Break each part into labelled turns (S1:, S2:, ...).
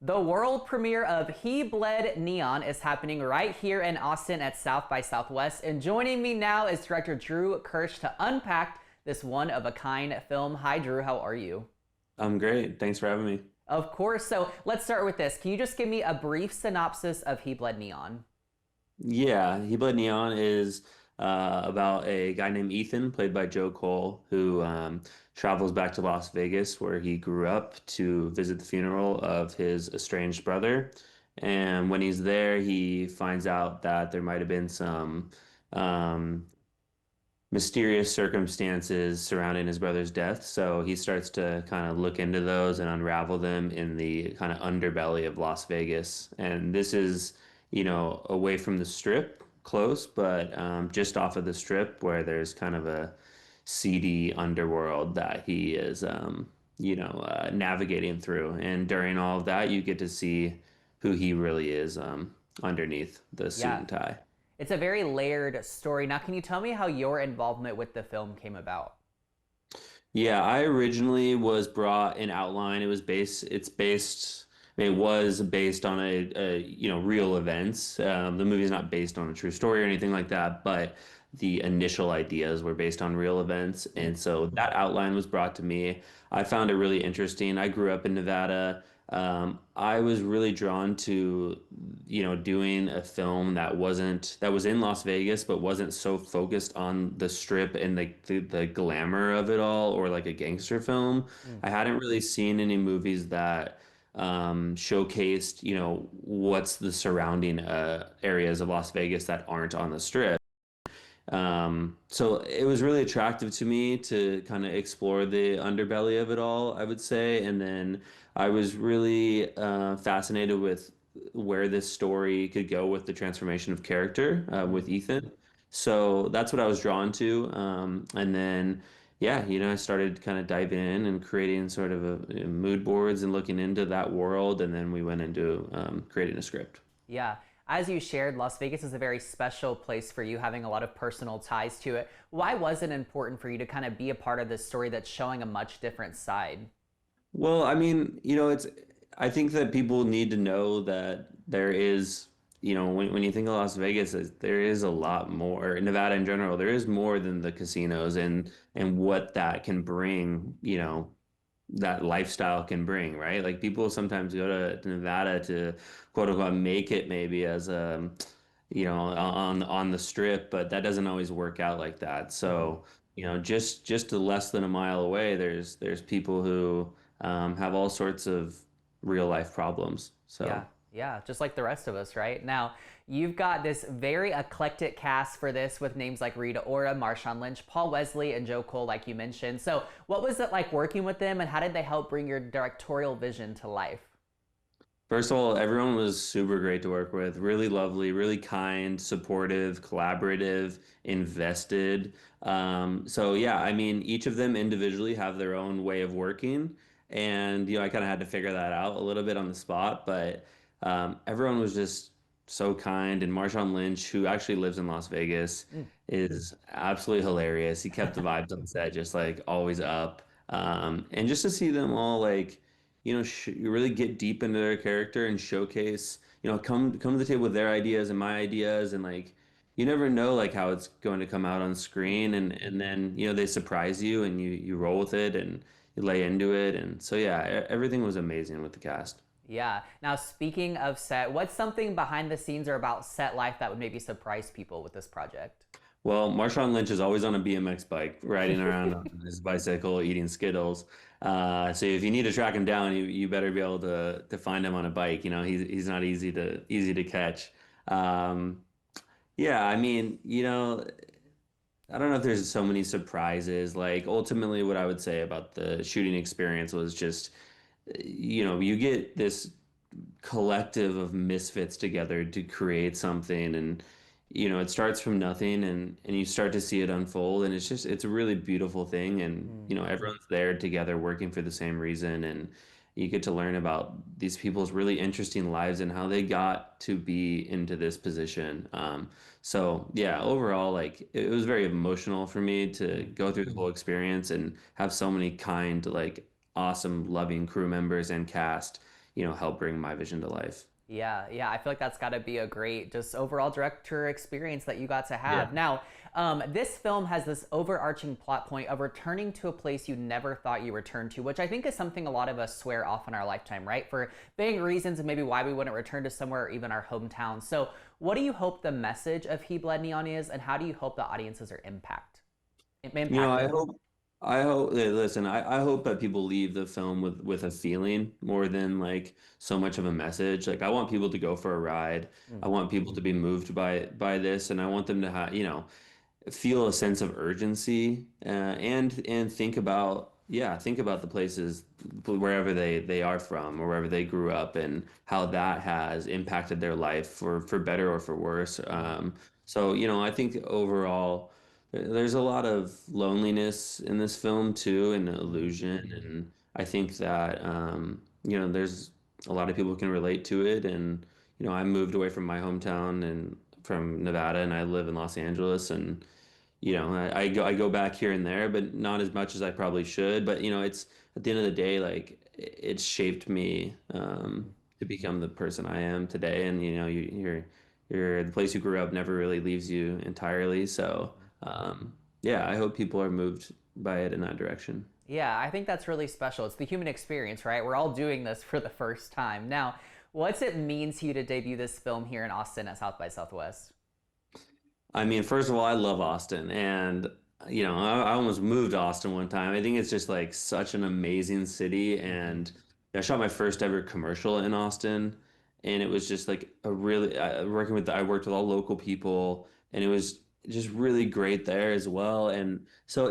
S1: The world premiere of He Bled Neon is happening right here in Austin at South by Southwest. And joining me now is director Drew Kirsch to unpack this one-of-a-kind film. Hi, Drew. How are you?
S2: I'm great. Thanks for having me.
S1: Of course. So let's start with this. Can you just give me a brief synopsis of He Bled Neon?
S2: Yeah, He Bled Neon is about a guy named Ethan, played by Joe Cole, who travels back to Las Vegas, where he grew up, to visit the funeral of his estranged brother. And when he's there, he finds out that there might have been some um, mysterious circumstances surrounding his brother's death. So he starts to kind of look into those and unravel them in the kind of underbelly of Las Vegas. And this is, away from the strip, close, but just off of the strip where there's kind of a seedy underworld that he is, navigating through. And during all of that, you get to see who he really is underneath the suit
S1: Yeah,
S2: and tie.
S1: it's a very layered story. Now, can you tell me how your involvement with the film came about?
S2: Yeah, I originally was brought in outline. It was based on real events. The movie's not based on a true story or anything like that, but the initial ideas were based on real events. And so that outline was brought to me. I found it really interesting. I grew up in Nevada. I was really drawn to, doing a film that was in Las Vegas, but wasn't so focused on the strip and the glamour of it all, or like a gangster film.
S1: Mm.
S2: I hadn't really seen any movies that showcased, what's the surrounding areas of Las Vegas that aren't on the strip. So it was really attractive to me to kind of explore the underbelly of it all, I would say. And then I was really fascinated with where this story could go with the transformation of character with Ethan. So that's what I was drawn to. And then, yeah, I started kind of diving in and creating sort of mood boards and looking into that world. And then we went into creating a script.
S1: Yeah. As you shared, Las Vegas is a very special place for you, having a lot of personal ties to it. Why was it important for you to kind of be a part of this story that's showing a much different side?
S2: Well, I mean, I think that people need to know that there is, when you think of Las Vegas, there is a lot more, Nevada in general, there is more than the casinos and what that can bring, that lifestyle can bring, right? Like people sometimes go to Nevada to quote unquote make it maybe as on the strip, but that doesn't always work out like that.
S1: Hmm.
S2: So, just less than a mile away, there's people who have all sorts of real life problems.
S1: Yeah,
S2: So.
S1: yeah, just like the rest of us, right? Now, you've got this very eclectic cast for this with names like Rita Ora, Marshawn Lynch, Paul Wesley, and Joe Cole, like you mentioned. So, what was it like working with them, and how did they help bring your directorial vision to life?
S2: First of all, everyone was super great to work with, really lovely, really kind, supportive, collaborative, invested. So yeah, I mean, each of them individually have their own way of working, and I kind of had to figure that out a little bit on the spot, but everyone was just so kind. And Marshawn Lynch, who actually lives in Las Vegas,
S1: Mm.
S2: is absolutely hilarious. He kept the vibes on set just like always up, and just to see them all like you really get deep into their character and showcase, come to the table with their ideas and my ideas, and like you never know like how it's going to come out on screen, and then they surprise you and you roll with it and you lay into it, and so yeah, everything was amazing with the cast.
S1: Yeah. Now, speaking of set, what's something behind the scenes or about set life that would maybe surprise people with this project?
S2: Well, Marshawn Lynch is always on a BMX bike, riding around on his bicycle, eating Skittles. So if you need to track him down, you better be able to find him on a bike. He's not easy to catch. Um, yeah, I mean, I don't know if there's so many surprises. Like ultimately, what I would say about the shooting experience was just, you get this collective of misfits together to create something, and it starts from nothing, and you start to see it unfold, and it's a really beautiful thing, and
S1: Mm.
S2: everyone's there together working for the same reason, and you get to learn about these people's really interesting lives and how they got to be into this position. So yeah, overall, like it was very emotional for me to go through the whole experience and have so many kind, like awesome, loving crew members and cast, help bring my vision to life.
S1: Yeah, yeah, I feel like that's got to be a great, just overall director experience that you got to
S2: Yeah.
S1: have. Now, this film has this overarching plot point of returning to a place you never thought you returned to, which I think is something a lot of us swear off in our lifetime, right? For vague reasons and maybe why we wouldn't return to somewhere or even our hometown. So, what do you hope the message of He Bled Neon is, and how do you hope the audiences are
S2: I
S1: impacted?
S2: hope, listen, I hope that people leave the film with a feeling more than like so much of a message. Like I want people to go for a ride. I
S1: Mm-hmm.
S2: want people to be moved by this, and I want them to have, feel a sense of urgency, and think about the places wherever they are from or wherever they grew up and how that has impacted their life for better or for worse. So I think overall there's a lot of loneliness in this film too, and
S1: Mm-hmm.
S2: illusion, and I think that there's a lot of people can relate to it. And I moved away from my hometown and from Nevada, and I live in Los Angeles, and I go back here and there, but not as much as I probably should. But it's at the end of the day, like it's shaped me to become the person I am today. And you're the place you grew up never really leaves you entirely. So
S1: Mm-hmm.
S2: yeah, I hope people are moved by it in that direction.
S1: Yeah, I think that's really special. It's the human experience, right? We're all doing this for the first time. Now, what's it mean to you to debut this film here in Austin at South by Southwest?
S2: I mean, first of all, I love Austin, and I almost moved to Austin one time. I think it's just like such an amazing city,
S1: Mm-hmm.
S2: and I shot my first ever commercial in Austin, and it was just like a really I worked with all local people, and it was just really great there as well. And so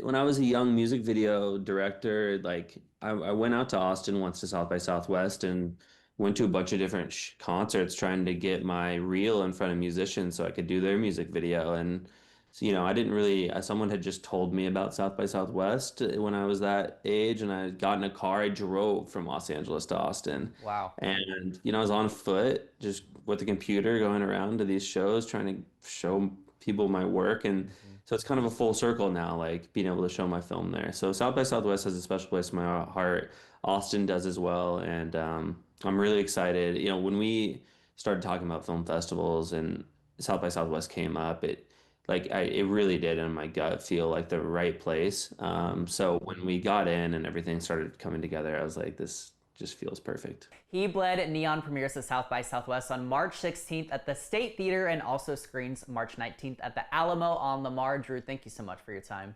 S2: when I was a young music video director, like I went out to Austin once to South by Southwest and went to a bunch of different concerts trying to get my reel in front of musicians so I could do their music video. And so, I didn't really, someone had just told me about South by Southwest when I was that age, and I got in a car. I drove from Los Angeles to Austin.
S1: Wow.
S2: And, I was on foot, just with the computer going around to these shows, trying to show people my work. And
S1: Mm-hmm.
S2: so it's kind of a full circle now, like being able to show my film there. So South by Southwest has a special place in my heart. Austin does as well. And I'm really excited. When we started talking about film festivals and South by Southwest came up, it really did in my gut feel like the right place. So when we got in and everything started coming together, I was like, this just feels perfect.
S1: He Bled Neon premieres at South by Southwest on March 16th at the State Theater and also screens March 19th at the Alamo on Lamar. Drew, thank you so much for your time.